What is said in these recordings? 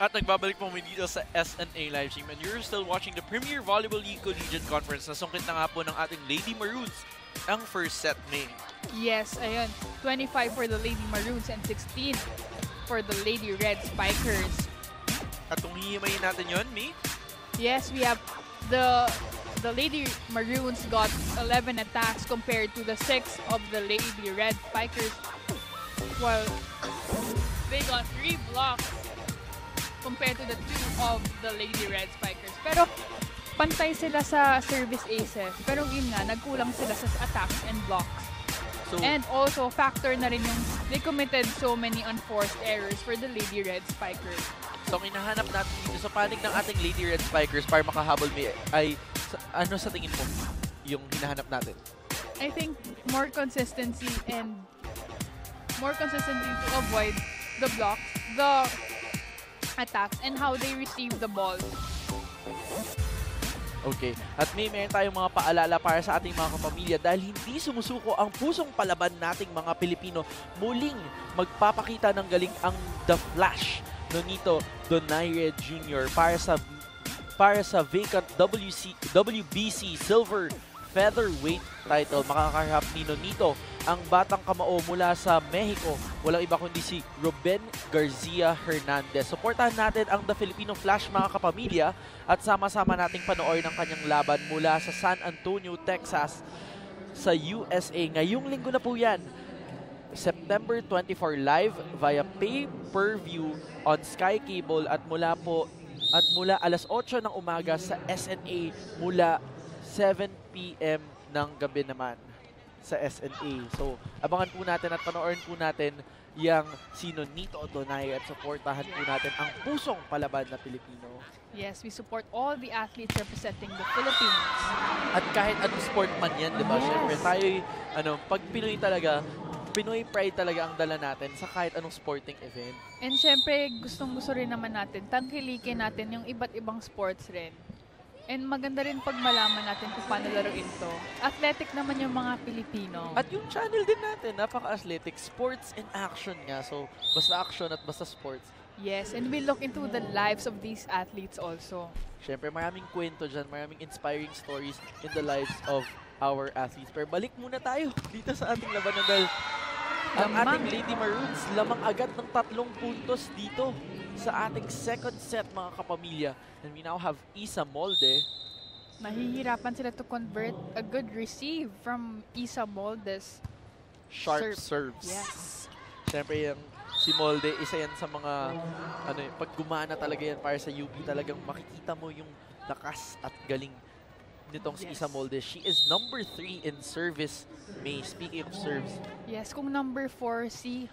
At nagbabalik po kami dito sa SNA Livestream and you're still watching the Premier Volleyball League Collegiate Conference na sungkit na nga po ng ating Lady Maroons ang first set, May. Yes, ayun. 25 for the Lady Maroons and 16 for the Lady Red Spikers. At kung hihimayin natin yon, May? Yes, we have the Lady Maroons got 11 attacks compared to the 6 of the Lady Red Spikers. While they got 3 blocks compared to the 2 of the Lady Red Spikers. Pero pantay sila sa service aces. Pero yun nga, nagkulang sila sa attacks and blocks. So, and also, factor na rin yung they committed so many unforced errors for the Lady Red Spikers. So, ang hinahanap natin dito sa panig ng ating Lady Red Spikers para makahabol ay ano sa tingin mo yung hinahanap natin? I think more consistency to avoid the blocks, the attacks, and how they receive the ball. Okay. At meron tayong mga paalala para sa ating mga kapamilya dahil hindi sumusuko ang pusong palaban nating mga Pilipino. Muling magpapakita ng galing ang The Flash Nonito Donaire Jr. para sa vacant WBC Silver Featherweight title. Makakaharap ni Nonito ang batang kamao mula sa Mexico. Walang iba kundi si Ruben Garcia Hernandez. Suportahan natin ang The Filipino Flash, mga kapamilya, at sama-sama nating panoorin ang kanyang laban mula sa San Antonio, Texas sa USA. Ngayong linggo na po yan. September 24 live via pay-per-view on Sky Cable at mula alas 8 ng umaga sa SNA mula 7 p.m. ng gabi naman sa SNA. So, abangan po natin at panoorin po natin yung si Nonito Donaire at supportahan po natin ang pusong palaban na Pilipino. Yes, we support all the athletes representing the Philippines. At kahit anong sport man yan, di ba? Yes. Siyempre, tayo, pag Pinoy talaga, Pinoy pride talaga ang dala natin sa kahit anong sporting event. And syempre, gustong-gusto rin naman natin, tangkilikin natin yung iba't ibang sports rin. And maganda rin pag malaman natin kung paano laruin to. Athletic naman yung mga Pilipino. At yung channel din natin, napaka-athletic. Sports in action nga. So, basta action at basta sports. Yes, and we look into the lives of these athletes also. Siyempre, maraming kwento dyan, maraming inspiring stories in the lives of our athletes. Pero balik muna tayo dito sa ating labanan dahil ang ating Lady Maroons lamang agad ng 3 puntos dito sa ating second set, mga kapamilya. And we now have Isa Molde. Mahihirapan sila to convert a good receive from Isa Molde's sharp serves. Yes. Siyempre, yung si Molde, isa yan sa mga, pag gumana talaga yan para sa UP, talagang makikita mo yung lakas at galing nitong si Isa Molde. She is number 3 in service, May. Speaking of serves. Yes, kung number 4 si...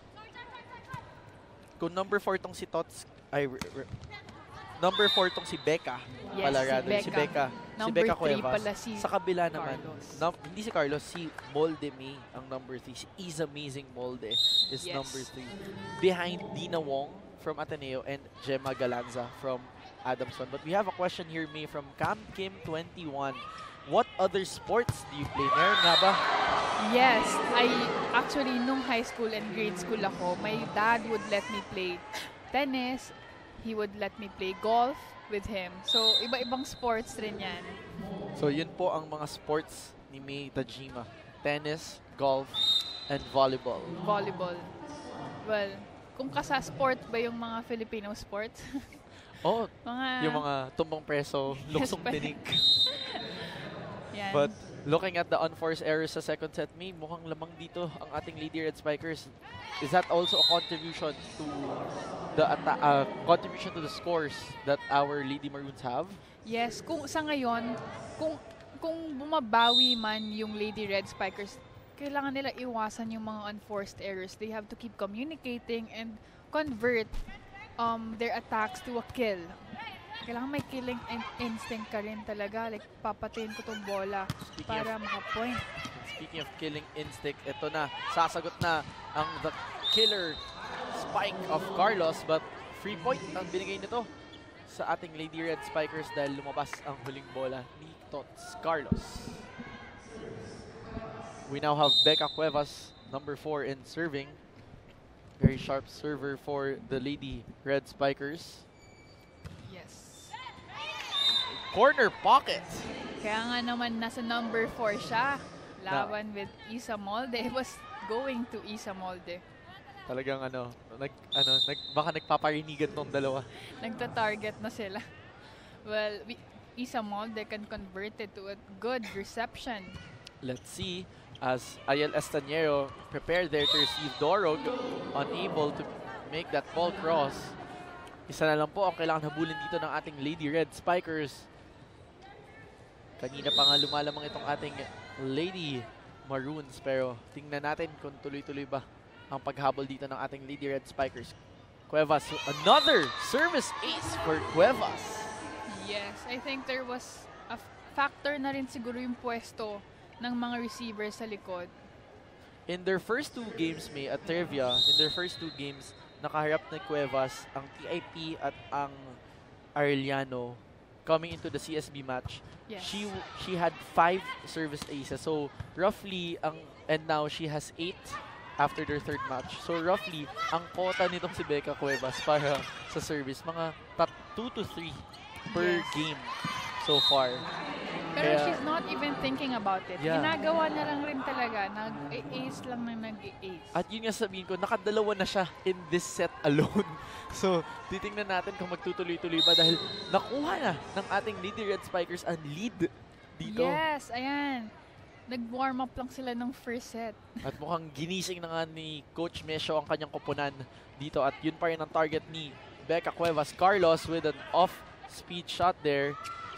Kung number 4 tong si Tots, number 4 tong si Becca. Yes, Alarado. si Becca. Si Becca Cuevas. Pala si sa kabila naman, Carlos. hindi si Carlos, si Molde May ang number 3. Si Is Amazing Molde is number 3. Behind Dina Wong from Ateneo and Gemma Galanza from Adamson. But we have a question here, May, from Cam Kim 21. What other sports do you play? Meron nga ba? Yes, actually, nung high school and grade school ako, my dad would let me play tennis. He would let me play golf with him. So, iba-ibang sports rin yan. So, yun po ang mga sports ni May Tajima. Tennis, golf, and volleyball. Volleyball. Well, kung sport ba yung mga Filipino sports? Oh, yung mga tumbang preso, luksong tinik. Yan. But looking at the unforced errors sa second set, May, mukhang lamang dito ang ating Lady Red Spikers. Is that also a contribution to the scores that our Lady Maroons have? Yes, kung sa ngayon, kung bumabawi man yung Lady Red Spikers, kailangan nila iwasan yung mga unforced errors. They have to keep communicating and convert their attacks to a kill. Kailangan may killing instinct ka rin talaga. Like, papatayin ko tong bola para maka-point. Speaking of killing instinct, ito na. Sasagot na ang the killer spike of Carlos. But free point ang binigay nito sa ating Lady Red Spikers dahil lumabas ang huling bola ni Tots Carlos. We now have Becca Cuevas, number 4 in serving. Very sharp server for the Lady Red Spikers. corner pocket. Kaya nga naman nasa number 4 siya. Laban with Isa Molde. It was going to Isa Molde. Talagang baka nagpaparinigan tong dalawa. Nagta-target na sila. Well, Isa Molde can convert it to a good reception. Let's see as Ayel Estañero prepare there to receive Dorog, unable to make that ball cross. Isa na lang po ang kailangan habulin dito ng ating Lady Red Spikers. Kanina pa nga lumalamang itong ating Lady Maroons, pero tingnan natin kung tuloy-tuloy ba ang paghabol dito ng ating Lady Red Spikers. Cuevas, another service ace for Cuevas. Yes, I think there was a factor na rin siguro yung pwesto ng mga receivers sa likod. In their first 2 games, at trivia, in their first 2 games, nakaharap na Cuevas ang TIP at ang Arellano coming into the CSB match. Yes. She had 5 service aces. So roughly and now she has 8 after their 3rd match. So roughly ang quota nitong si Becca Cuevas para sa service mga 2 to 3 per game so far. Pero she's not even thinking about it. Yeah. Ginagawa na lang rin talaga. Nag-ace lang na nag-ace. At yun nga sabihin ko, nakadalawa na siya in this set alone. So, titingnan natin kung magtutuloy-tuloy ba dahil nakuha na ng ating Lady Red Spikers ang lead dito. Yes, ayan. Nag-warm up lang sila ng first set. At mukhang ginising na nga ni Coach Mesho ang kanyang koponan dito. At yun pa rin ang target ni Becca Cuevas. Carlos with an off-speed shot there.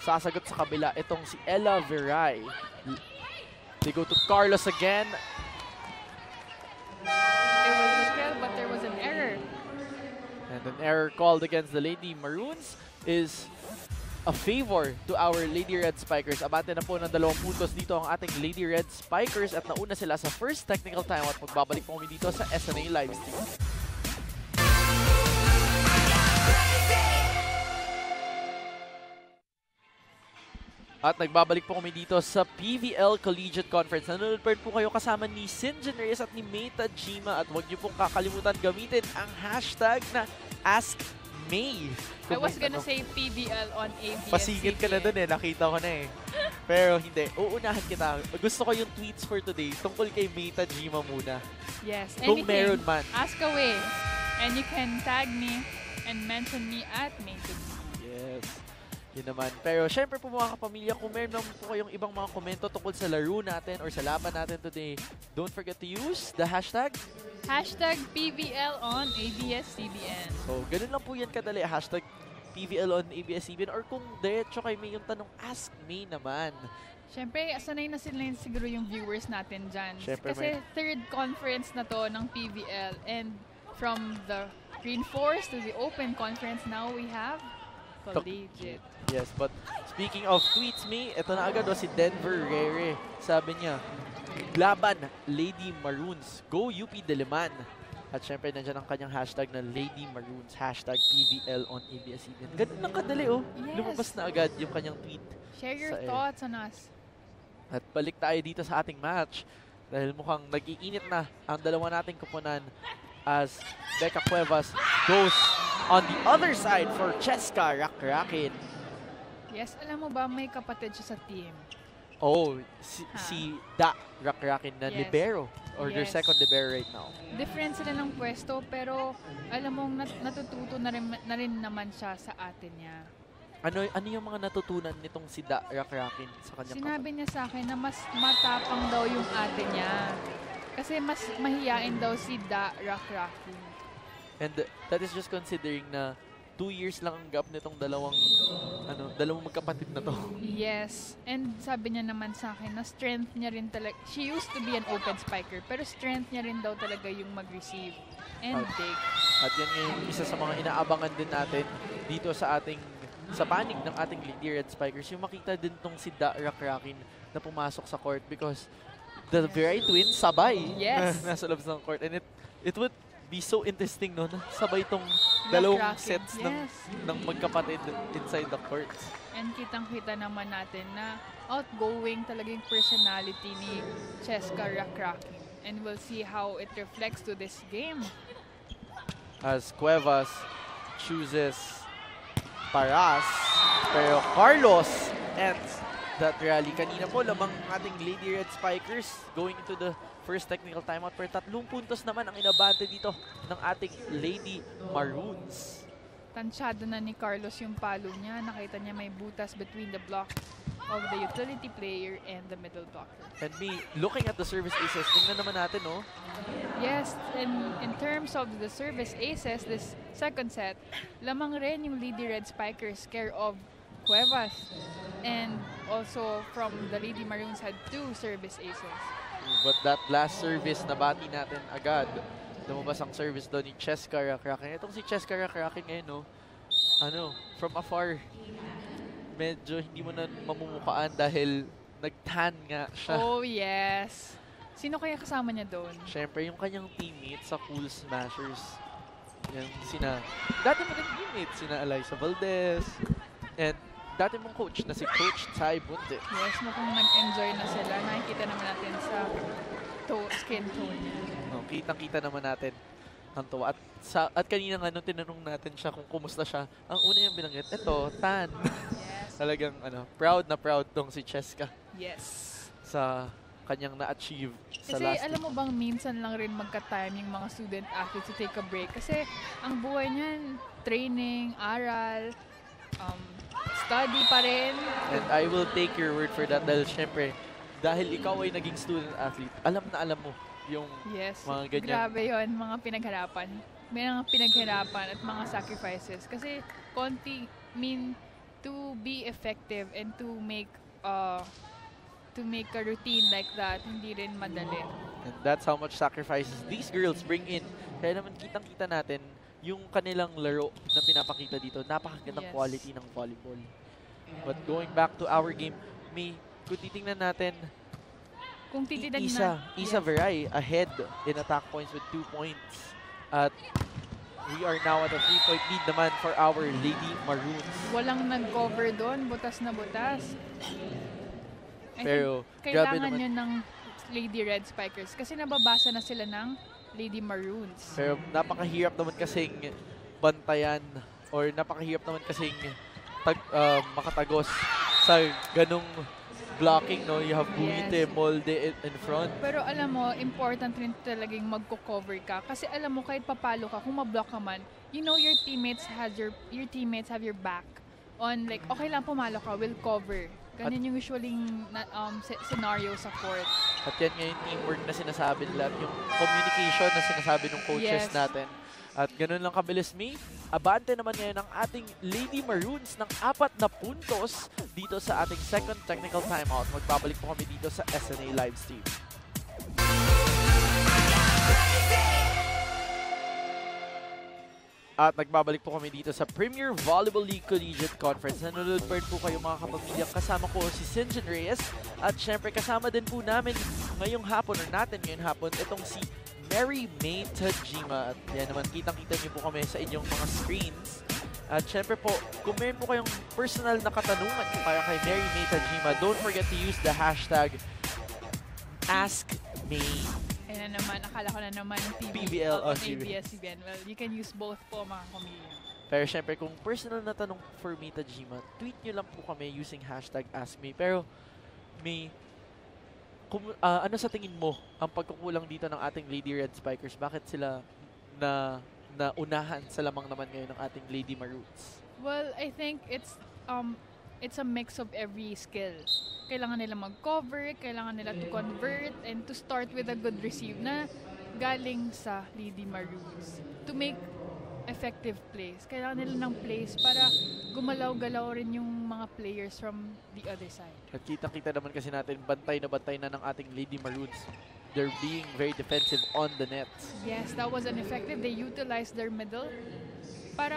Sasagot sa kabila itong si Ella Veray. They go to Carlos again. It was a kill, but there was an error. And an error called against the Lady Maroons is a favor to our Lady Red Spikers. Abante na po ng 2 puntos dito ang ating Lady Red Spikers at nauna sila sa first technical time at magbabalik po kami dito sa SNA Livestream. At nagbabalik po kami dito sa PVL Collegiate Conference. Nanonood pa rin po kayo kasama ni Sinjin Reyes at ni May Tajima. At huwag niyo pong kakalimutan gamitin ang hashtag na AskMay. I was gonna say PVL on ABS-CBN. Pasingit ka na dun nakita ko na Pero hindi, uunahan kita. Gusto ko yung tweets for today tungkol kay May Tajima muna. Yes, kung meron man. Ask away. And you can tag me and mention me at May Tajima. Yes. Yun naman. Pero syempre po mga kapamilya, kung meron naman po kayong ibang mga komento tungkol sa laro natin or sa laban natin today, don't forget to use the hashtag PVL on ABS-CBN. So, ganun lang po yan kadali. Hashtag PVL on ABS-CBN or kung diretso kay May yung tanong, ask me naman. Syempre, sanay na sila siguro yung viewers natin dyan. Syempre, kasi 3rd conference na to ng PVL and from the Green Force to the Open Conference, now we have Collegiate. Yes, but speaking of tweets, May, ito na agad si Denver Rere. Sabi niya, laban, Lady Maroons. Go UP Diliman. At syempre, nandiyan ang kanyang hashtag na Lady Maroons. Hashtag PVL on ABS-CBN. Ganun lang kadali, Yes. Lumabas na agad yung kanyang tweet. Share your thoughts on us. At balik tayo dito sa ating match. Dahil mukhang nag-iinit na ang dalawa nating kupunan as Becca Cuevas goes on the other side for Cheska Rakrakin. Yes, alam mo ba, may kapatid siya sa team. Oh, si Da Rakrakin na Yes. libero or their Yes. second libero right now. Different sila ng pwesto, pero alam mong natututo na rin naman siya sa atin niya. Ano yung mga natutunan nitong si Da Rakrakin sa kanyang Sinabi niya sa akin na mas matapang daw yung ate niya. Kasi mas mahiyain daw si Da Rakrakin. And that is just considering na 2 years lang ang gap nitong dalawang magkapatid na to. Yes. And sabi niya naman sa akin na strength niya rin talaga. She used to be an open spiker, pero strength niya rin daw talaga yung mag-receive and dig. At yan yung isa sa mga inaabangan din natin dito sa panig ng ating Lady Red Spikers. Yung makita din tong si Da Rakrakin na pumasok sa court because the Veray twins sabay. Yes. Nasa labas ng court. And it would be so interesting, no? Sabay tong dalawang sets ng magkapatid inside the court. And kitang-kita naman natin na outgoing talaga yung personality ni Cheska Rakrakin. And we'll see how it reflects to this game. As Cuevas chooses Paras. Pero Carlos ends that rally. Kanina po, lamang ating Lady Red Spikers going into the first technical timeout. Per 3 puntos naman ang inabante dito ng ating Lady Maroons. Tansyado na ni Carlos yung palo niya. Nakita niya may butas between the block of the utility player and the middle blocker. And me, looking at the service aces, tingnan naman natin, no? Yes, and in terms of the service aces, this second set, lamang rin yung Lady Red Spikers care of Cuevas. And also from the Lady Maroons had 2 service aces. But that last service, nabati natin agad. Lumabas ang service doon ni Cheska Rakraken. Itong si Cheska Rakraken ngayon, no? From afar, medyo hindi mo na mamumukaan dahil nag-tan nga siya. Oh, yes. Sino kaya kasama niya doon? Siyempre, yung kanyang teammates sa Cool Smashers. Yan, dati mo din teammates, sina Eliza Valdez. And dati mong coach na si Coach Ty Bunte. Yes, mukhang nag-enjoy na sila. Nakikita naman natin sa skin tone niya. Kitang-kita naman natin ang tuwa. At kanina nga nung tinanong natin siya kung kumusta siya, ang una niyang binanggit, eto, tan. Yes. Talagang proud na proud tong si Cheska. Yes. Sa kanyang na-achieve sa kasi last alam mo bang minsan lang rin magka-time yung mga student athletes to take a break. Kasi ang buhay niyan, training, aral, study pa rin. And I will take your word for that dahil syempre, dahil ikaw ay naging student athlete, alam na alam mo yung mga ganyan. Grabe yon, mga pinagharapan. May mga pinaghirapan at mga sacrifices. Kasi to be effective and to make a routine like that, hindi rin madali. And that's how much sacrifices these girls bring in. Kaya naman kitang-kita natin yung kanilang laro na pinapakita dito. Napakagandang quality ng volleyball. But going back to our game, kung titingnan natin, kung titignan Isa Veray ahead in attack points with 2 points. At we are now at a 3-point lead naman for our Lady Maroons. Walang nag-cover doon, butas na butas. Pero kailangan yun ng Lady Red Spikers kasi nababasa na sila ng Lady Maroons. Pero napakahirap naman kasing bantayan or napakahirap naman kasing makatagos sa ganung blocking, no? You have Buite, Molde in front. Pero alam mo, important rin talagang magko-cover ka. Kasi alam mo, kahit papalo ka, kung mablock ka man, you know your teammates have your back. On like, okay lang pumalo ka, we'll cover. Ganyan yung usually scenario sa court. At yan nga yung teamwork na sinasabi nila, yung communication na sinasabi ng coaches natin. At ganun lang kabilis, abante naman ngayon ang ating Lady Maroons ng 4 na puntos dito sa ating second technical timeout. Magbabalik po kami dito sa SNA live stream. At nagbabalik po kami dito sa Premier Volleyball League Collegiate Conference. Nanonood pa rin po kayo mga kapamilya. Kasama ko si Sinjin Reyes. At syempre kasama din po namin ngayong hapon itong si Mary May Tajima. At yan naman, kitang-kita niyo po kami sa inyong mga screens. At syempre po, kung meron po kayong personal na katanungan para kay Mary May Tajima, don't forget to use the hashtag AskMay. Ayan na naman, akala ko na naman PVL o ABS-CBN. Well, you can use both po mga kamilya. Pero syempre, kung personal na tanong for May Tajima, tweet nyo lang po kami using hashtag AskMay. Pero, ano sa tingin mo ang pagkukulang dito ng ating Lady Red Spikers? Bakit sila na unahan sa lamang naman ngayon ng ating Lady Maroons? Well, I think it's a mix of every skill. Kailangan nila mag-cover, kailangan nila to convert, and to start with a good receive na galing sa Lady Maroons. To make effective plays, kailangan nila ng plays para gumalaw-galaw rin yung mga players from the other side. At kitang-kita naman kasi natin, bantay na ng ating Lady Maroons. They're being very defensive on the net. Yes, that was ineffective. They utilized their middle para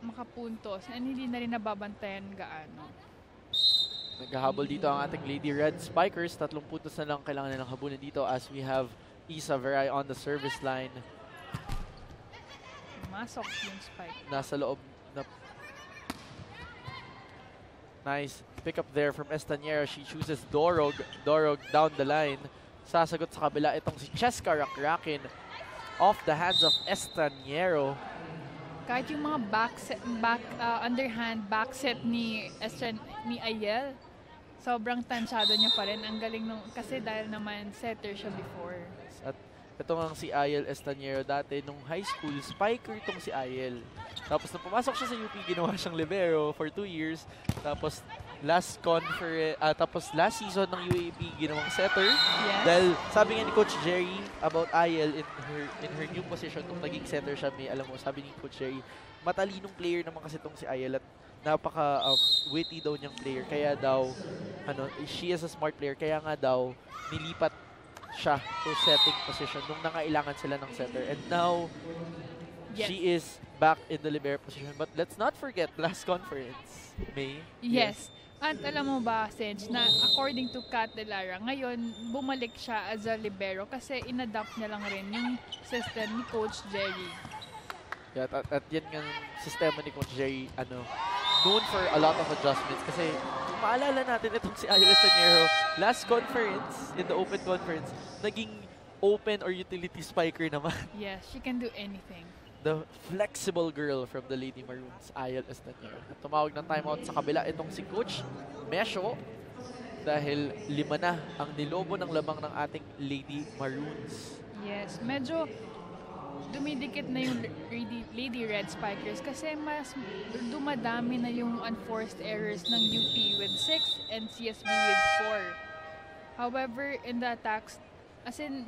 makapuntos and hindi na rin nababantayan gaano. Naghahabol dito ang ating Lady Red Spikers. 3 puntos na lang kailangan nilang habunin dito as we have Isa Veray on the service line. Masok yung spike. Nasa loob. Nice pick up there from Estaniera. She chooses Dorog. Dorog down the line. Sasagot sa kabila. Itong si Cheska Rakraken off the hands of Estaniero. kahit yung mga underhand backset ni Ayel, sobrang tansyado niya pa rin. Ang galing nung, kasi dahil naman setter siya before. At ito nga si Ayel Estaniero dati nung high school, spiker itong si Ayel. Tapos nung pumasok siya sa UP, ginawa siyang libero for 2 years. Tapos last season ng UAP, ginawang setter. Yes. Dahil sabi nga ni Coach Jerry about Ayel in her new position, nung naging setter siya, alam mo, sabi ni Coach Jerry, matalinong player naman kasi itong si Ayel at napaka witty daw niyang player. Kaya daw, she is a smart player. Kaya nga daw, nilipat siya to setting position nung nangailangan sila ng setter. And now, yes, she is back in the libero position. But let's not forget, last conference, May. Yes. At alam mo ba, Senj, na according to Kat De Lara, ngayon, bumalik siya as a libero kasi inadapt niya lang rin yung system ni Coach Jerry. Yeah, at yan yung sistema ni Coach Jerry, known for a lot of adjustments. Kasi, kung maalala natin itong si Ayala Saniero, last conference, in the open conference, naging open or utility spiker naman. Yes, she can do anything. The flexible girl from the Lady Maroons, Ayel Estaniero. At tumawag ng timeout sa kabila itong si Coach Mesho dahil 5 na ang nilobo ng lamang ng ating Lady Maroons. Yes, medyo dumidikit na yung Lady Red Spikers kasi mas dumadami na yung unforced errors ng UP with 6 and CSB with 4. However, in the attacks, as in,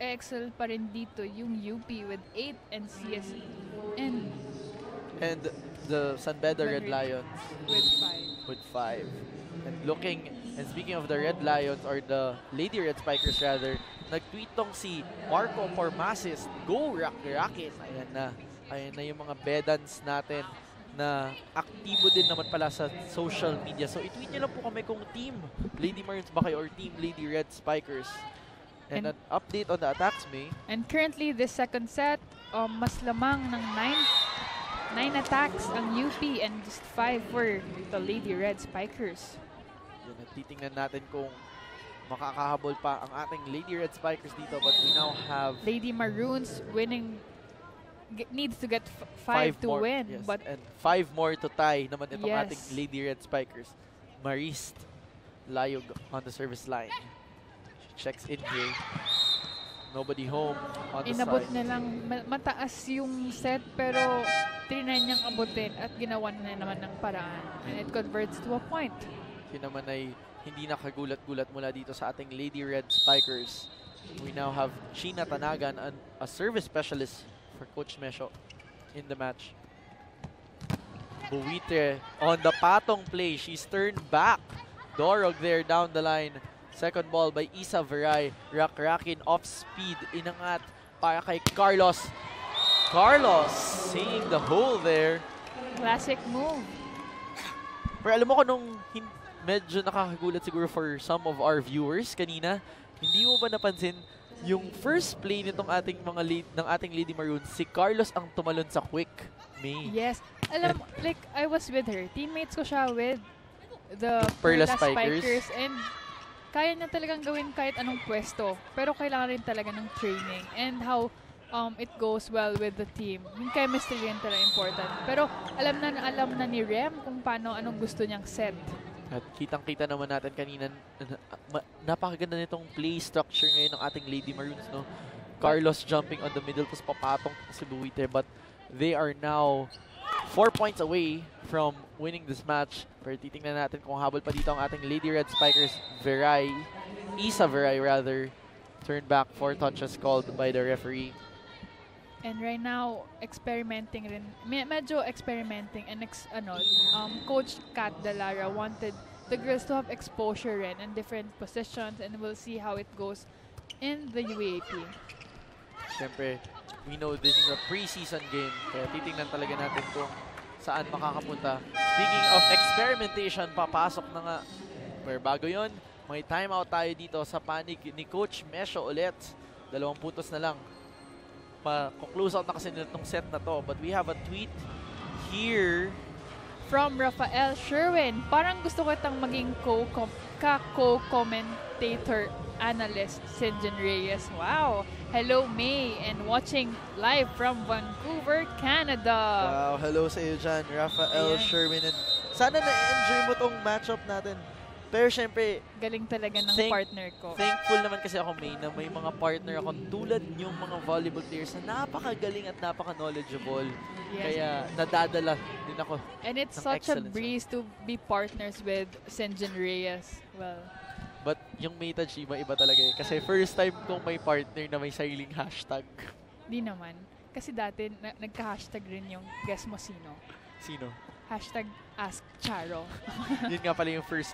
excel pa rin dito yung UP with 8 and CSB and the San Beda Red Lions with 5. And speaking of the Red Lions or the Lady Red Spikers rather, nag-tweet tong si Marco Formasis, go Rocket! Ayan na yung mga bedans natin na aktibo din naman pala sa social media. So i-tweet nyo lang po kami kung team Lady Maroons ba kayo or team Lady Red Spikers. And an update on the attacks, May. And currently, this second set, mas lamang ng 9 attacks ang UP and just 5 for the Lady Red Spikers. Yan, titingnan natin kung makakahabol pa ang ating Lady Red Spikers dito. But we now have Lady Maroons needs to get 5 to more, win. yes, But and 5 more to tie naman itong yes, ating Lady Red Spikers. Marist Layog on the service line. Checks in here. Nobody home on the inabot side. na lang, mataas yung set pero trinay niyang abutin at ginawa na naman ng paraan. And it converts to a point. Yun naman ay hindi nakagulat-gulat mula dito sa ating Lady Red Spikers. We now have Sheena Tanagan, a service specialist for Coach Mesho in the match. Buitre on the patong play. She's turned back. Dorog there down the line. Second ball by Isa Veray. Rakin off speed. Inangat para kay Carlos. Carlos seeing the hole there. Classic move. Pero alam mo ko nung medyo nakakagulat siguro for some of our viewers kanina, hindi mo ba napansin yung first play nitong ating ating Lady Maroons, si Carlos ang tumalon sa quick, May. Yes. Alam, like, I was with her. Teammates ko siya with the Perla Spikers. And kaya niya talagang gawin kahit anong pwesto. Pero kailangan rin talaga ng training. And how it goes well with the team. Yung chemistry rin talaga important. Pero alam na ni Rem kung anong gusto niyang set. At kitang-kita naman natin kanina, napakaganda nitong play structure ngayon ng ating Lady Maroons, no? Carlos jumping on the middle, tapos papatong si Buitre. But they are now 4 points away from winning this match. Pero titingnan natin kung habol pa dito ang ating Lady Red Spikers. Isa Veray rather, turned back 4 touches called by the referee. And right now, experimenting rin. Medyo experimenting. And Coach Kat De Lara wanted the girls to have exposure rin in different positions. And we'll see how it goes in the UAP. Siyempre, we know this is a preseason game. Kaya titingnan talaga natin kung saan makakapunta. Speaking of experimentation, papasok na nga. Pero bago yun, may timeout tayo dito sa panig ni Coach Mesho ulit. 2 puntos na lang. Pa-close out na kasi nila itong set na to. But we have a tweet here from Rafael Sherwin. Parang gusto ko itang maging co-commentator analyst, Sinjin Reyes. Wow! Hello, May, and watching live from Vancouver, Canada. Wow, hello sa iyo dyan, Rafael, Ayan. Sherwin. And sana na-enjoy mo tong matchup natin. Pero syempre, Galing talaga ng partner ko. thankful naman kasi ako, May, na may mga partner ako tulad yung mga volleyball players na napakagaling at napaka-knowledgeable. Yes. Kaya nadadala din ako. And it's ng such a excellence. breeze to be partners with Senjin Reyes. Well, But yung Meta Chima, iba talaga eh. Kasi first time kong may partner na may sariling hashtag. di naman. Kasi dati, nagka-hashtag rin yung guess mo sino. Sino? Hashtag Ask Charo. Yun nga pala yung first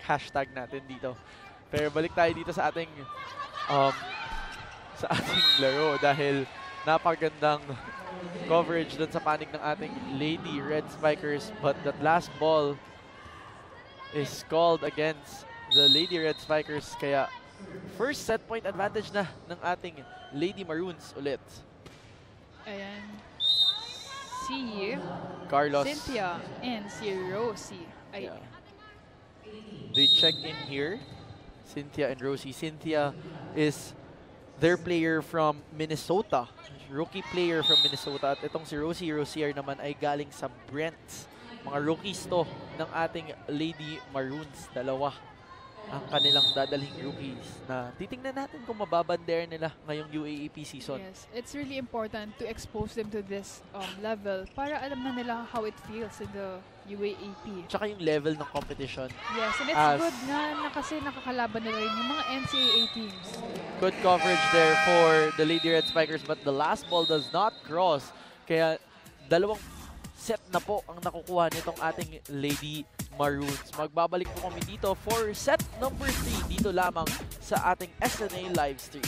hashtag natin dito. Pero balik tayo dito sa ating laro dahil napagandang coverage dun sa panig ng ating Lady Red Spikers, but that last ball is called against the Lady Red Spikers, kaya first set point advantage na ng ating Lady Maroons ulit. Ayan. Si Carlos. Cynthia and si Rosie. Ay, Yeah. They check in here. Cynthia and Rosie. Cynthia is their player from Minnesota. Rookie player from Minnesota. At itong si Rosie Rosier naman ay galing sa Brent. Mga rookies to ng ating Lady Maroons. Dalawa ang kanilang dadalhing rookies na titingnan natin kung mababander nila ngayong UAAP season. yes. It's really important to expose them to this level para alam na nila how it feels in the UAAP. Tsaka yung level ng competition. Yes, and it's good na kasi nakakalaban nila rin yung mga NCAA teams. Good coverage there for the Lady Red Spikers, but the last ball does not cross. Kaya dalawang set na po ang nakukuha nitong ating Lady Maroons. Magbabalik po kami dito for set number 3 dito lamang sa ating SNA live stream.